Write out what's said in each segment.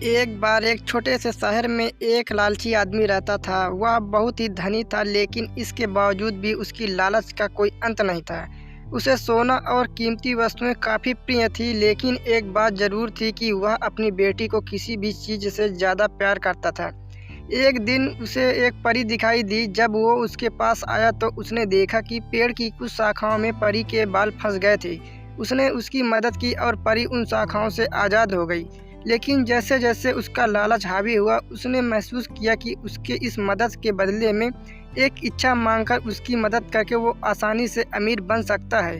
एक बार एक छोटे से शहर में एक लालची आदमी रहता था। वह बहुत ही धनी था, लेकिन इसके बावजूद भी उसकी लालच का कोई अंत नहीं था। उसे सोना और कीमती वस्तुएं काफ़ी प्रिय थी, लेकिन एक बात ज़रूर थी कि वह अपनी बेटी को किसी भी चीज़ से ज़्यादा प्यार करता था। एक दिन उसे एक परी दिखाई दी। जब वो उसके पास आया तो उसने देखा कि पेड़ की कुछ शाखाओं में परी के बाल फंस गए थे। उसने उसकी मदद की और परी उन शाखाओं से आज़ाद हो गई। लेकिन जैसे जैसे उसका लालच हावी हुआ, उसने महसूस किया कि उसके इस मदद के बदले में एक इच्छा मांगकर उसकी मदद करके वो आसानी से अमीर बन सकता है।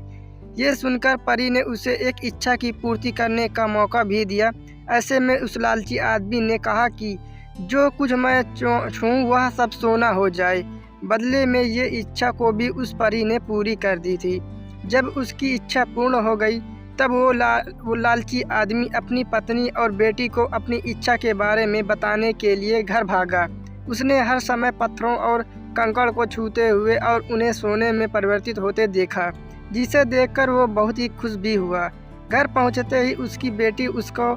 ये सुनकर परी ने उसे एक इच्छा की पूर्ति करने का मौका भी दिया। ऐसे में उस लालची आदमी ने कहा कि जो कुछ मैं छूँ वह सब सोना हो जाए। बदले में ये इच्छा को भी उस परी ने पूरी कर दी थी। जब उसकी इच्छा पूर्ण हो गई, तब वो लालची आदमी अपनी पत्नी और बेटी को अपनी इच्छा के बारे में बताने के लिए घर भागा। उसने हर समय पत्थरों और कंकड़ को छूते हुए और उन्हें सोने में परिवर्तित होते देखा, जिसे देखकर वो बहुत ही खुश भी हुआ। घर पहुंचते ही उसकी बेटी उसको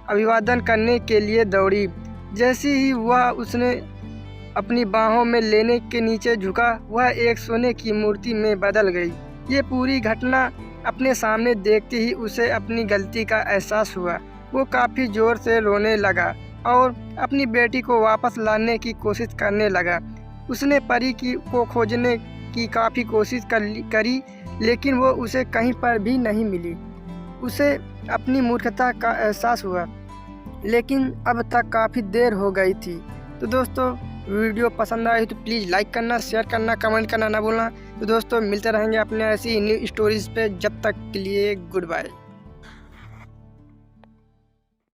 अभिवादन करने के लिए दौड़ी। जैसे ही वह उसने अपनी बाहों में लेने के नीचे झुका, वह एक सोने की मूर्ति में बदल गई। ये पूरी घटना अपने सामने देखते ही उसे अपनी गलती का एहसास हुआ। वो काफ़ी ज़ोर से रोने लगा और अपनी बेटी को वापस लाने की कोशिश करने लगा। उसने परी को खोजने की काफ़ी कोशिश करी, लेकिन वो उसे कहीं पर भी नहीं मिली। उसे अपनी मूर्खता का एहसास हुआ, लेकिन अब तक काफ़ी देर हो गई थी। तो दोस्तों, वीडियो पसंद आई तो प्लीज़ लाइक करना, शेयर करना, कमेंट करना ना भूलना। तो दोस्तों, मिलते रहेंगे अपने ऐसी न्यू स्टोरीज़ पे। जब तक के लिए गुड बाय।